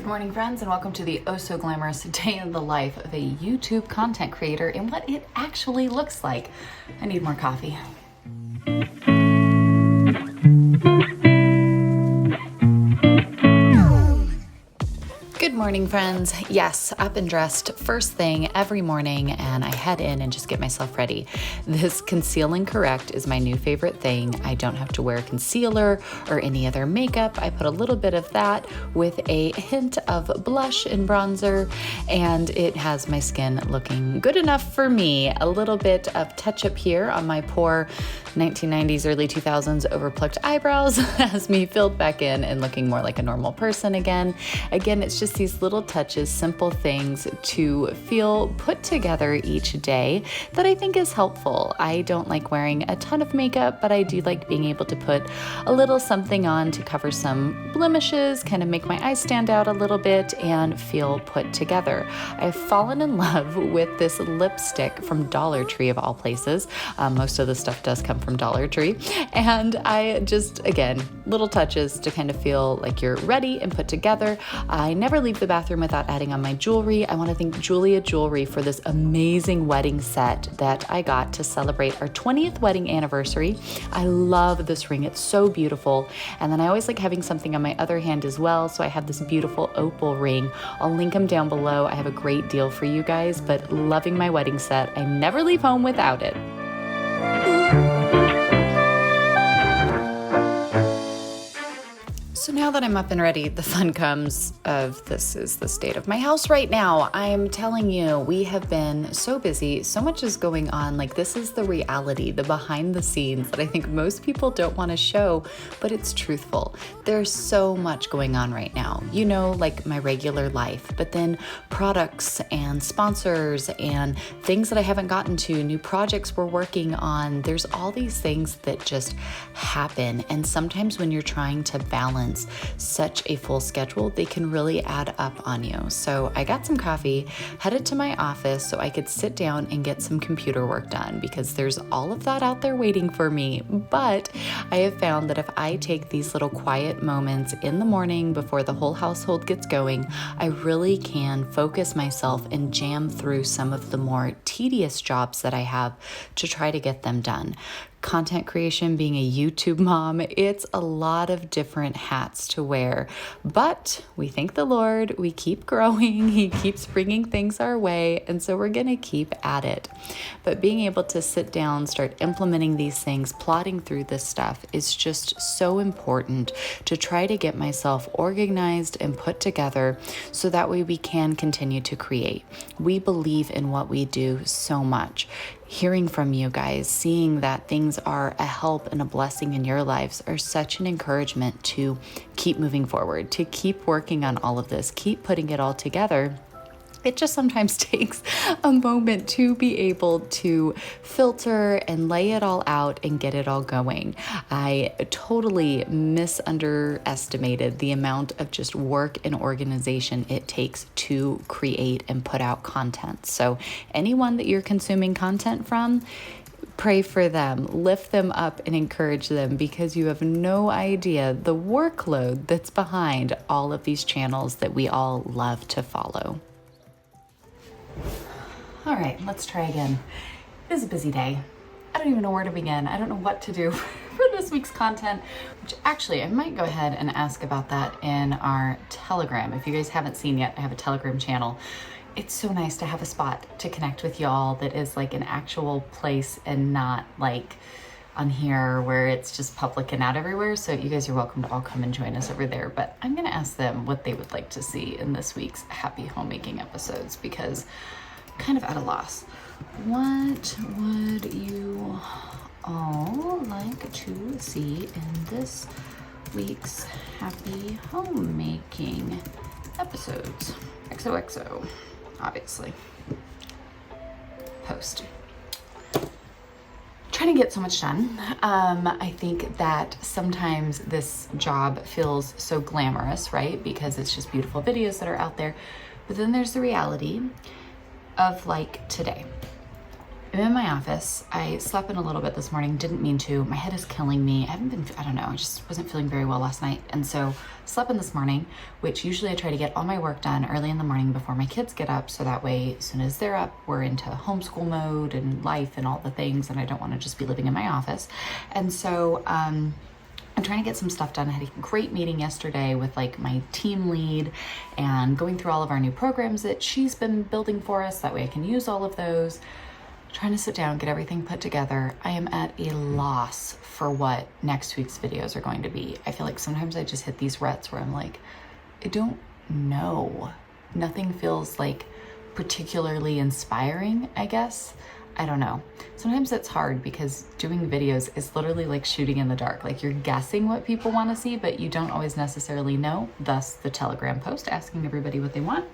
Good morning, friends, and welcome to the oh so glamorous day in the life of a YouTube content creator and what it actually looks like. I need more coffee. Good morning, friends. Yes, up and dressed first thing every morning, and I head in and just get myself ready. This Conceal and Correct is my new favorite thing. I don't have to wear concealer or any other makeup. I put a little bit of that with a hint of blush and bronzer, and it has my skin looking good enough for me. A little bit of touch-up here on my poor 1990s, early 2000s overplucked eyebrows has me filled back in and looking more like a normal person again. Again, it's just these little touches, simple things to feel put together each day that I think is helpful. I don't like wearing a ton of makeup, but I do like being able to put a little something on to cover some blemishes, kind of make my eyes stand out a little bit and feel put together. I've fallen in love with this lipstick from Dollar Tree of all places. Most of the stuff does come from Dollar Tree. And I just, again, little touches to kind of feel like you're ready and put together. I never leave the bathroom without adding on my jewelry. I want to thank Julia Jewelry for this amazing wedding set that I got to celebrate our 20th wedding anniversary. I love this ring. It's so beautiful. And then I always like having something on my other hand as well. So I have this beautiful opal ring. I'll link them down below. I have a great deal for you guys, but loving my wedding set. I never leave home without it. So now that I'm up and ready, the fun comes of this is the state of my house right now. I'm telling you, we have been so busy. So much is going on. Like, this is the reality, the behind the scenes that I think most people don't want to show, but it's truthful. There's so much going on right now. You know, like my regular life, but then products and sponsors and things that I haven't gotten to, new projects we're working on. There's all these things that just happen. And sometimes when you're trying to balance such a full schedule, they can really add up on you. So I got some coffee, headed to my office so I could sit down and get some computer work done because there's all of that out there waiting for me. But I have found that if I take these little quiet moments in the morning before the whole household gets going, I really can focus myself and jam through some of the more tedious jobs that I have to try to get them done. Content creation, being a YouTube mom, it's a lot of different hats to wear, but we thank the Lord, we keep growing, He keeps bringing things our way, and so we're gonna keep at it. But being able to sit down, start implementing these things, plotting through this stuff is just so important to try to get myself organized and put together so that way we can continue to create. We believe in what we do so much. Hearing from you guys, seeing that things are a help and a blessing in your lives are such an encouragement to keep moving forward, to keep working on all of this, keep putting it all together. It just sometimes takes a moment to be able to filter and lay it all out and get it all going. I totally underestimated the amount of just work and organization it takes to create and put out content. So anyone that you're consuming content from, pray for them, lift them up and encourage them because you have no idea the workload that's behind all of these channels that we all love to follow. All right, let's try again. It is a busy day. I don't even know where to begin. I don't know what to do for this week's content, which actually I might go ahead and ask about that in our Telegram. If you guys haven't seen yet, I have a Telegram channel. It's so nice to have a spot to connect with y'all that is like an actual place and not like on here where it's just public and out everywhere. So you guys are welcome to all come and join us over there. But I'm going to ask them what they would like to see in this week's Happy Homemaking episodes because I'm kind of at a loss. What would you all like to see in this week's Happy Homemaking episodes? XOXO, obviously. Post. Trying to get so much done. I think that sometimes this job feels so glamorous, right? Because it's just beautiful videos that are out there. But then there's the reality of like today. I'm in my office. I slept in a little bit this morning, didn't mean to. My head is killing me. I don't know, I just wasn't feeling very well last night. And so slept in this morning, which usually I try to get all my work done early in the morning before my kids get up. So that way, as soon as they're up, we're into homeschool mode and life and all the things. And I don't want to just be living in my office. And so, I'm trying to get some stuff done. I had a great meeting yesterday with like my team lead and going through all of our new programs that she's been building for us. That way I can use all of those. Trying to sit down, get everything put together. I am at a loss for what next week's videos are going to be. I feel like sometimes I just hit these ruts where I'm like, I don't know. Nothing feels like particularly inspiring, I guess. I don't know. Sometimes it's hard because doing videos is literally like shooting in the dark. Like you're guessing what people want to see, but you don't always necessarily know. Thus the Telegram post asking everybody what they want.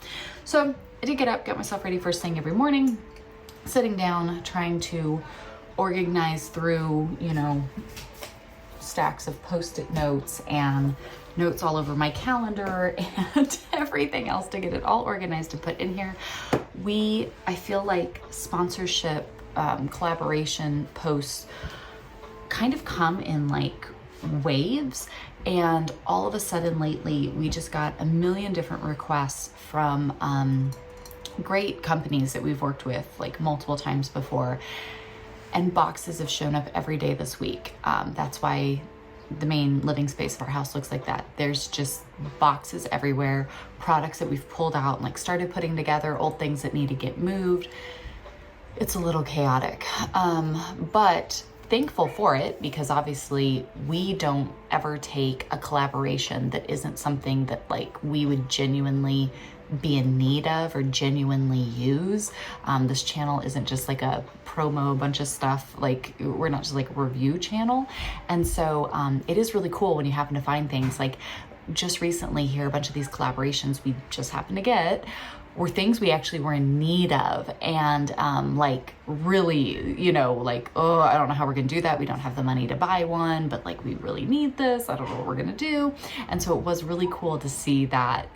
So I did get up, get myself ready first thing every morning, sitting down, trying to organize through, stacks of Post-it notes and notes all over my calendar and everything else to get it all organized and put in here. I feel like sponsorship, collaboration posts kind of come in like waves. And all of a sudden lately, we just got a million different requests from great companies that we've worked with like multiple times before. And boxes have shown up every day this week. That's why the main living space of our house looks like that. There's just boxes everywhere, products that we've pulled out and like started putting together, old things that need to get moved. It's a little chaotic, but thankful for it because obviously we don't ever take a collaboration that isn't something that like we would genuinely be in need of or genuinely use. This channel isn't just like a promo, bunch of stuff. Like we're not just like a review channel. And so it is really cool when you happen to find things like just recently here, a bunch of these collaborations we just happened to get were things we actually were in need of. And like really, like, oh, I don't know how we're gonna do that. We don't have the money to buy one, but like we really need this. I don't know what we're gonna do. And so it was really cool to see that,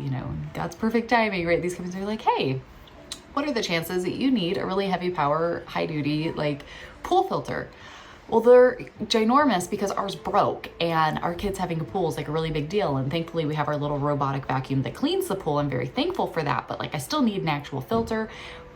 God's perfect timing, right? These companies are like, hey, what are the chances that you need a really heavy power, high duty, like pool filter? Well, they're ginormous because ours broke and our kids having a pool is like a really big deal. And thankfully we have our little robotic vacuum that cleans the pool. I'm very thankful for that, but like I still need an actual filter.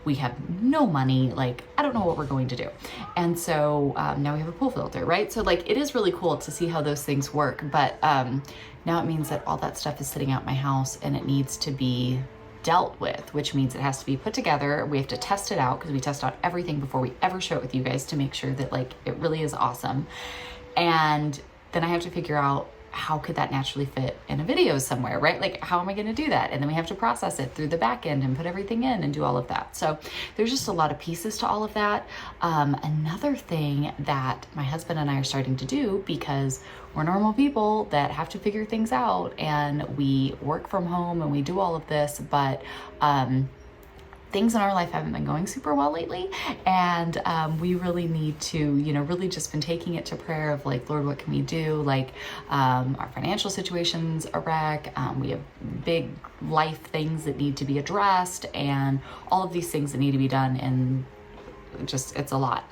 We have no money. Like, I don't know what we're going to do. And so now we have a pool filter, right? So like, it is really cool to see how those things work. But now it means that all that stuff is sitting out my house and it needs to be dealt with, which means it has to be put together. We have to test it out because we test out everything before we ever show it with you guys to make sure that like it really is awesome. And then I have to figure out how could that naturally fit in a video somewhere, right? Like how am I going to do that? And then we have to process it through the back end and put everything in and do all of that. So there's just a lot of pieces to all of that. Another thing that my husband and I are starting to do, because we're normal people that have to figure things out and we work from home and we do all of this, but things in our life haven't been going super well lately. And we really need to, really just been taking it to prayer of like, Lord, what can we do? Like our financial situation's a wreck. We have big life things that need to be addressed and all of these things that need to be done. And just, it's a lot.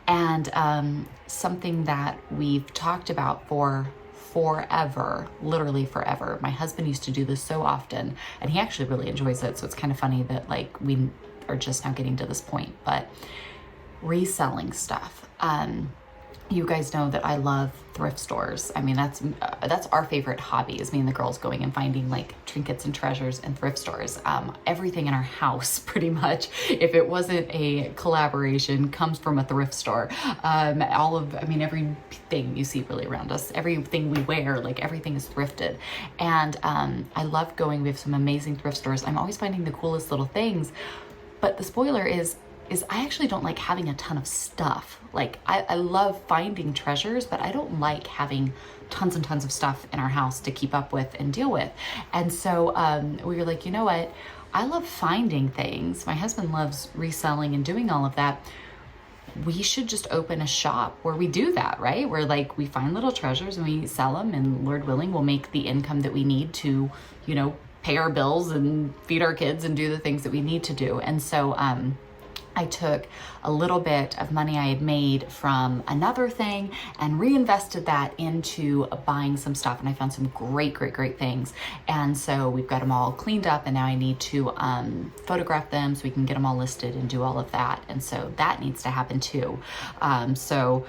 And something that we've talked about for forever, literally forever. My husband used to do this so often and he actually really enjoys it. So it's kind of funny that like we are just now getting to this point, but reselling stuff. You guys know that I love thrift stores. I mean, that's our favorite hobby is me and the girls going and finding like trinkets and treasures in thrift stores. Everything in our house pretty much, if it wasn't a collaboration, comes from a thrift store. Everything you see really around us, everything we wear, like everything is thrifted. And I love going, we have some amazing thrift stores. I'm always finding the coolest little things, but the spoiler is I actually don't like having a ton of stuff. Like I love finding treasures, but I don't like having tons and tons of stuff in our house to keep up with and deal with. And so we were like, you know what? I love finding things. My husband loves reselling and doing all of that. We should just open a shop where we do that, right? Where like we find little treasures and we sell them, and Lord willing, we'll make the income that we need to, pay our bills and feed our kids and do the things that we need to do. And so I took a little bit of money I had made from another thing and reinvested that into buying some stuff. And I found some great things. And so we've got them all cleaned up, and now I need to photograph them so we can get them all listed and do all of that. And so that needs to happen too. So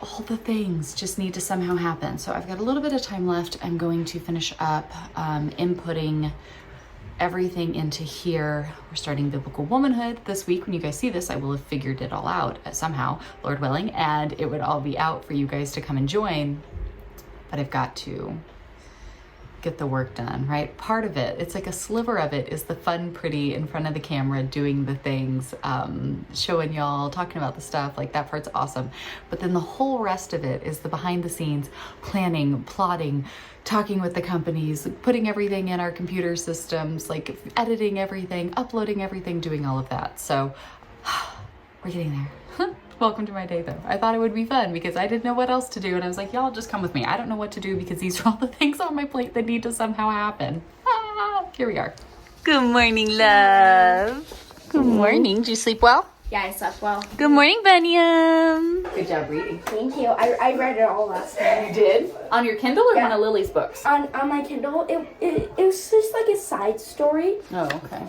all the things just need to somehow happen. So I've got a little bit of time left. I'm going to finish up inputting everything into here. We're starting Biblical Womanhood this week. When you guys see this, I will have figured it all out somehow, Lord willing, and it would all be out for you guys to come and join. But I've got to get the work done, right? Part of it, it's like a sliver of it, is the fun, pretty in front of the camera, doing the things, showing y'all, talking about the stuff, like that part's awesome. But then the whole rest of it is the behind the scenes, planning, plotting, talking with the companies, putting everything in our computer systems, like editing everything, uploading everything, doing all of that. So we're getting there. Welcome to my day though. I thought it would be fun because I didn't know what else to do, and I was like, y'all just come with me. I don't know what to do because these are all the things on my plate that need to somehow happen. Here we are. Good morning, love. Good morning. Did you sleep well? Yeah, I slept well. Good morning, Bunyam. Good job reading. Thank you. I read it all last night. You did? On your Kindle or one of Lily's books? On my Kindle. It was just like a side story. Oh, okay.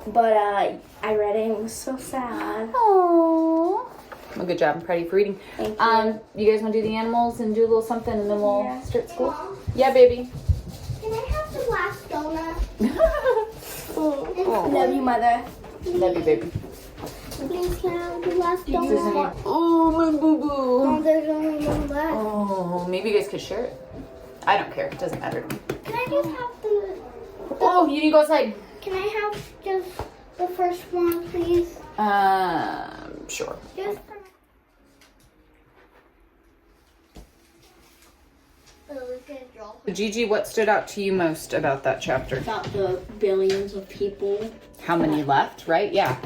But I read it and it was so sad. Aww. Well, good job. I'm proud of you for reading. Thank you. You guys want to do the animals and do a little something, and then we'll start school? Yeah, baby. Can I have the last donut? Love you, mother. Love you, baby. Please, can I have the last donut? Oh, my boo-boo. Oh, there's only one left. Oh, maybe you guys could share it. I don't care. It doesn't matter to me. Can I just have the... Oh, you need to go outside. Can I have just the first one, please? Sure. Just for... Gigi, what stood out to you most about that chapter? About the billions of people. How many left, right? Yeah.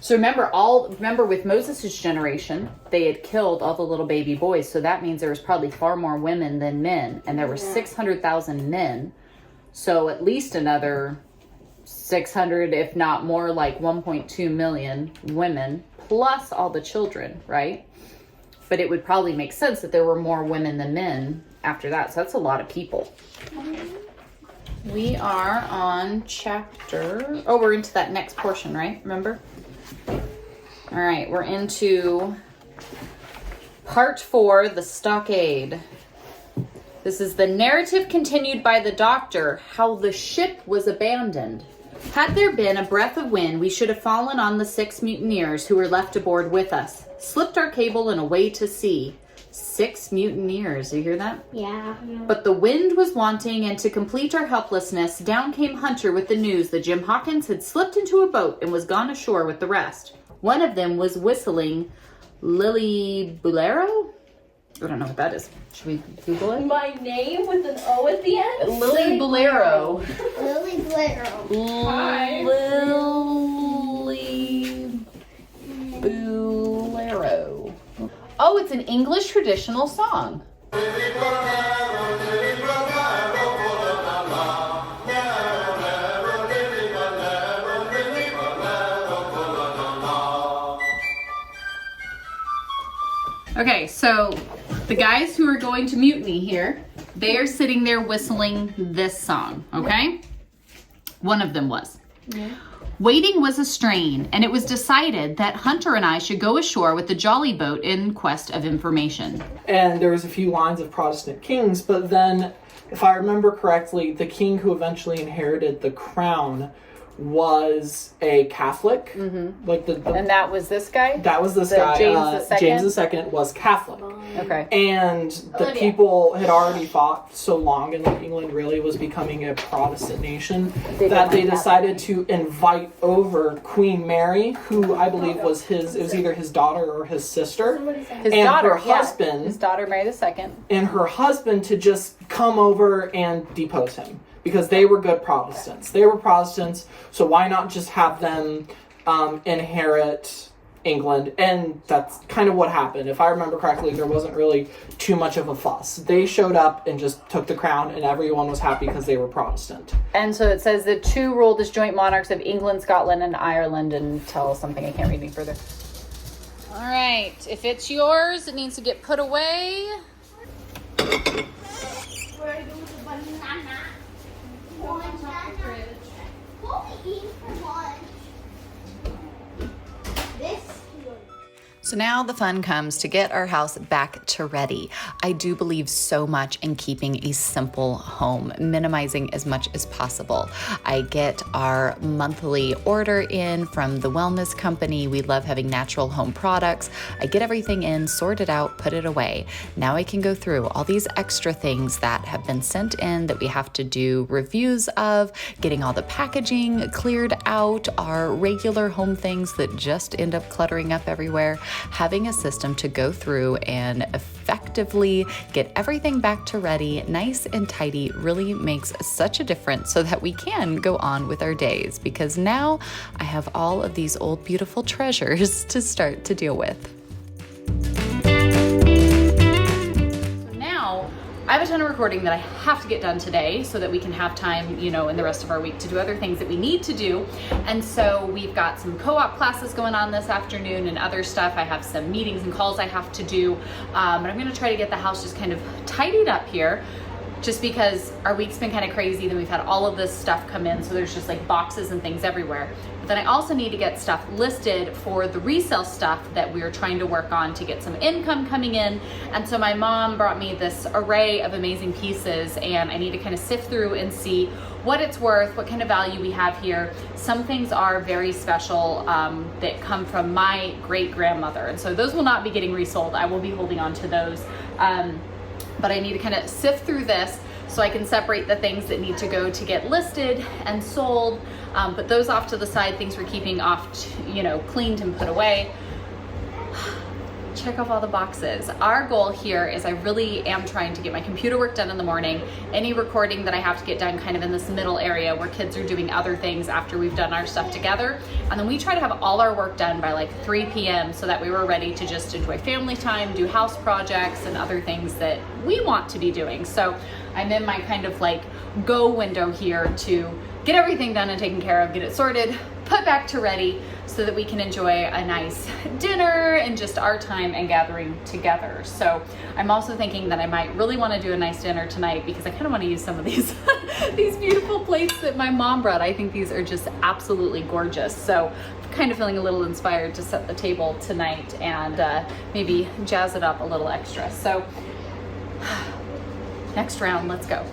So remember with Moses' generation, they had killed all the little baby boys. So that means there was probably far more women than men. And there were 600,000 men. So at least another 600, if not more, like 1.2 million women, plus all the children, right? But it would probably make sense that there were more women than men after that. So that's a lot of people. We are on we're into that next portion, right? Remember? All right, we're into part 4, the stockade. This is the narrative continued by the doctor, how the ship was abandoned. Had there been a breath of wind, we should have fallen on the 6 mutineers who were left aboard with us, slipped our cable and away to sea. 6 mutineers, you hear that? Yeah. But the wind was wanting, and to complete our helplessness, down came Hunter with the news that Jim Hawkins had slipped into a boat and was gone ashore with the rest. One of them was whistling Lily Bolero? I don't know what that is. Should we Google it? My name with an O at the end? Lily Bolero. Lily Bolero. Lily Bolero. Oh, it's an English traditional song. Okay, so the guys who are going to mutiny here, they are sitting there whistling this song, okay? One of them was. Yeah. Waiting was a strain, and it was decided that Hunter and I should go ashore with the jolly boat in quest of information. And there was a few lines of Protestant kings, but then, if I remember correctly, the king who eventually inherited the crown was a Catholic. Mm-hmm. And that was this guy? That was this guy. James II was Catholic. Okay. And the people had already fought so long, and England really was becoming a Protestant nation, that they decided to invite over Queen Mary, who I believe was it was either his daughter or his sister. His daughter, his daughter Mary II. And her husband to just come over and depose him. Because they were good Protestants. They were Protestants, so why not just have them inherit England, and that's kind of what happened. If I remember correctly, there wasn't really too much of a fuss. They showed up and just took the crown, and everyone was happy because they were Protestant. And so it says the two ruled as joint monarchs of England, Scotland, and Ireland until something. I can't read any further. All right, if it's yours, it needs to get put away. So now the fun comes to get our house back to ready. I do believe so much in keeping a simple home, minimizing as much as possible. I get our monthly order in from the wellness company. We love having natural home products. I get everything in, sort it out, put it away. Now I can go through all these extra things that have been sent in that we have to do reviews of, getting all the packaging cleared out, our regular home things that just end up cluttering up everywhere. Having a system to go through and effectively get everything back to ready, nice and tidy, really makes such a difference so that we can go on with our days, because now I have all of these old beautiful treasures to start to deal with. I have a ton of recording that I have to get done today so that we can have time, in the rest of our week to do other things that we need to do. And so we've got some co-op classes going on this afternoon and other stuff. I have some meetings and calls I have to do. And I'm going to try to get the house just kind of tidied up here, just because our week's been kind of crazy. Then we've had all of this stuff come in, so there's just like boxes and things everywhere. But then I also need to get stuff listed for the resale stuff that we're trying to work on to get some income coming in. And so my mom brought me this array of amazing pieces, and I need to kind of sift through and see what it's worth, what kind of value we have here. Some things are very special that come from my great grandmother, and so those will not be getting resold. I will be holding on to those. But I need to kind of sift through this so I can separate the things that need to go to get listed and sold. Put those off to the side, things we're keeping off, cleaned and put away. Check off all the boxes. Our goal here is I really am trying to get my computer work done in the morning. Any recording that I have to get done kind of in this middle area where kids are doing other things after we've done our stuff together. And then we try to have all our work done by like 3 p.m. so that we were ready to just enjoy family time, do house projects and other things that we want to be doing. So I'm in my kind of like go window here to get everything done and taken care of, get it sorted, put back to ready, so that we can enjoy a nice dinner and just our time and gathering together. So I'm also thinking that I might really want to do a nice dinner tonight, because I kind of want to use some of these these beautiful plates that my mom brought. I think these are just absolutely gorgeous. So I'm kind of feeling a little inspired to set the table tonight and maybe jazz it up a little extra. So next round, let's go.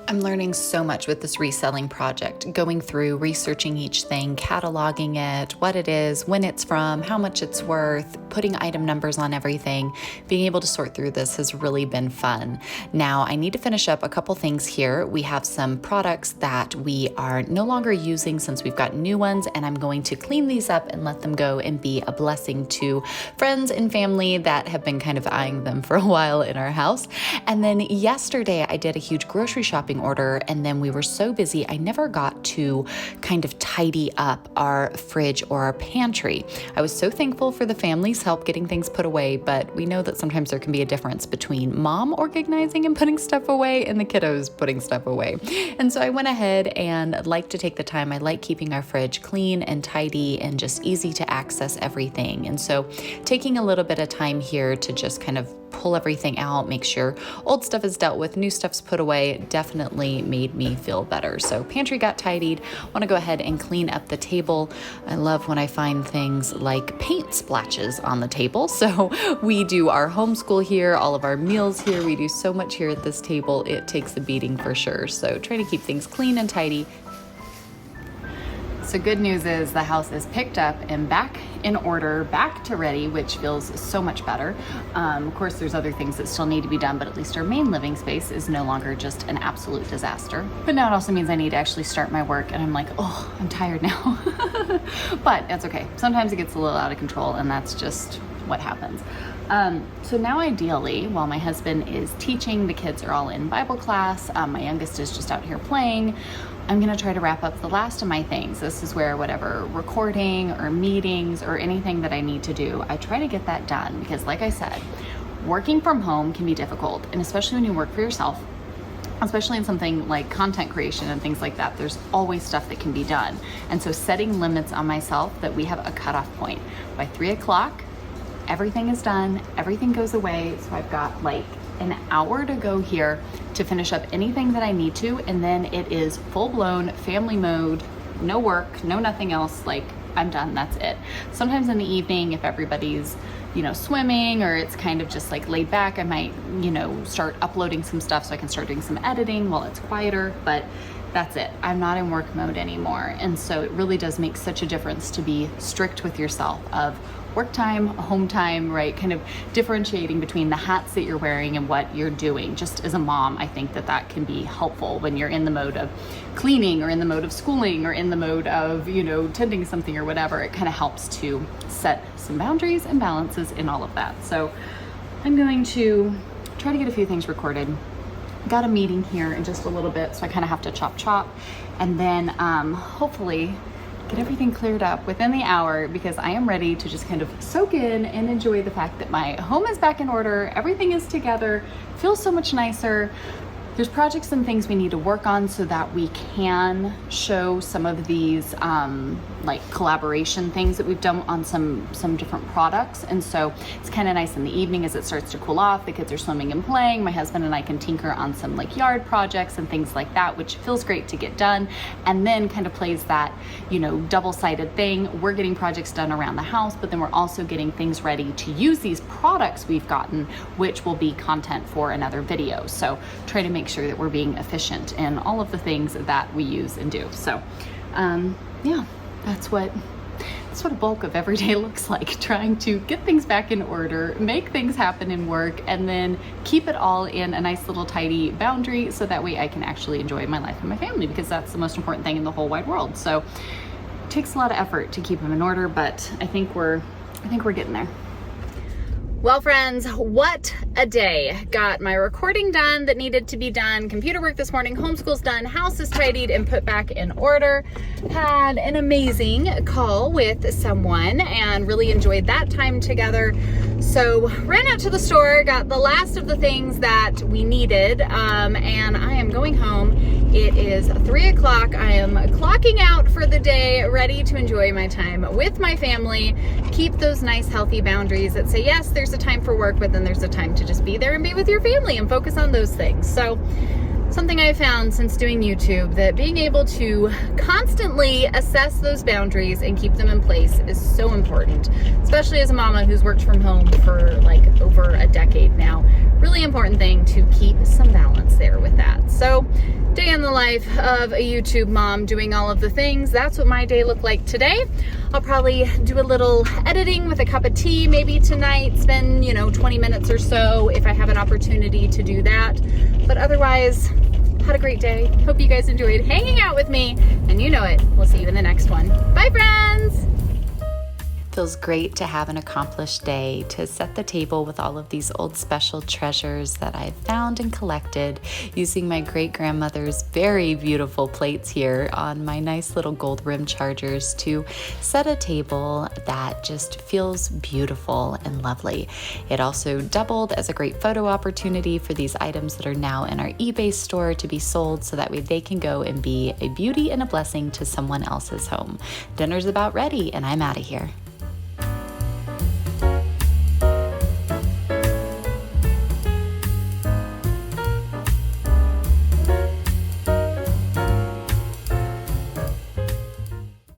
I'm learning so much with this reselling project, going through, researching each thing, cataloging it, what it is, when it's from, how much it's worth, putting item numbers on everything. Being able to sort through this has really been fun. Now, I need to finish up a couple things here. We have some products that we are no longer using since we've got new ones, and I'm going to clean these up and let them go and be a blessing to friends and family that have been kind of eyeing them for a while in our house. And then yesterday, I did a huge grocery shopping order, and then we were so busy I never got to kind of tidy up our fridge or our pantry. I was so thankful for the family's help getting things put away, but we know that sometimes there can be a difference between mom organizing and putting stuff away and the kiddos putting stuff away. And so I went ahead and like to take the time. I like keeping our fridge clean and tidy and just easy to access everything. And so taking a little bit of time here to just kind of pull everything out, make sure old stuff is dealt with, new stuff's put away, definitely made me feel better. So pantry got tidied. Want to go ahead and clean up the table. I love when I find things like paint splashes on the table. So we do our homeschool here, all of our meals here. We do so much here at this table. It takes a beating for sure. So trying to keep things clean and tidy. So good news is the house is picked up and back in order, back to ready, which feels so much better. Of course, there's other things that still need to be done, but at least our main living space is no longer just an absolute disaster. But now it also means I need to actually start my work, and I'm like, oh, I'm tired now. But that's okay. Sometimes it gets a little out of control, and that's just what happens. So now ideally, while my husband is teaching, the kids are all in Bible class. My youngest is just out here playing. I'm gonna try to wrap up the last of my things. This is where whatever recording or meetings or anything that I need to do, I try to get that done, because like I said, working from home can be difficult, and especially when you work for yourself, especially in something like content creation and things like that, there's always stuff that can be done. And so setting limits on myself that we have a cutoff point. By 3 o'clock, everything is done, everything goes away. So I've got like an hour to go here to finish up anything that I need to, and then it is full-blown family mode, no work, no nothing else, like I'm done, that's it. Sometimes in the evening, if everybody's, you know, swimming or it's kind of just like laid back, I might, you know, start uploading some stuff so I can start doing some editing while it's quieter, but that's it. I'm not in work mode anymore. And so it really does make such a difference to be strict with yourself of work time, home time, right? Kind of differentiating between the hats that you're wearing and what you're doing. Just as a mom, I think that that can be helpful when you're in the mode of cleaning or in the mode of schooling or in the mode of, you know, tending something or whatever. It kind of helps to set some boundaries and balances in all of that. So I'm going to try to get a few things recorded. Got a meeting here in just a little bit, so I kind of have to chop and then hopefully get everything cleared up within the hour, because I am ready to just kind of soak in and enjoy the fact that my home is back in order, everything is together, feels so much nicer. There's projects and things we need to work on so that we can show some of these like collaboration things that we've done on some different products. And so it's kind of nice in the evening as it starts to cool off, the kids are swimming and playing, my husband and I can tinker on some like yard projects and things like that, which feels great to get done. And then kind of plays that, you know, double-sided thing. We're getting projects done around the house, but then we're also getting things ready to use these products we've gotten, which will be content for another video. So try to make sure that we're being efficient in all of the things that we use and do. So yeah, that's what a bulk of every day looks like, trying to get things back in order, make things happen in work, and then keep it all in a nice little tidy boundary so that way I can actually enjoy my life and my family, because that's the most important thing in the whole wide world. So it takes a lot of effort to keep them in order, but I think we're getting there. Well, friends, what a day. Got my recording done that needed to be done, computer work this morning, homeschool's done, house is tidied and put back in order. Had an amazing call with someone and really enjoyed that time together. So ran out to the store, got the last of the things that we needed, and I am going home. It is 3 o'clock. I am clocking out for the day, ready to enjoy my time with my family, keep those nice healthy boundaries that say, yes, there's a time for work, but then there's a time to just be there and be with your family and focus on those things. So something I found since doing YouTube, that being able to constantly assess those boundaries and keep them in place is so important, especially as a mama who's worked from home for like over a decade now. Really important thing to keep some balance there with that. So day in the life of a YouTube mom doing all of the things. That's what my day looked like today. I'll probably do a little editing with a cup of tea maybe tonight, spend, 20 minutes or so if I have an opportunity to do that. But otherwise, had a great day. Hope you guys enjoyed hanging out with me, and you know it. We'll see you in the next one. Bye, friends. Feels great to have an accomplished day, to set the table with all of these old special treasures that I've found and collected using my great-grandmother's very beautiful plates here on my nice little gold rim chargers to set a table that just feels beautiful and lovely. It also doubled as a great photo opportunity for these items that are now in our eBay store to be sold, so that way they can go and be a beauty and a blessing to someone else's home. Dinner's about ready, and I'm out of here.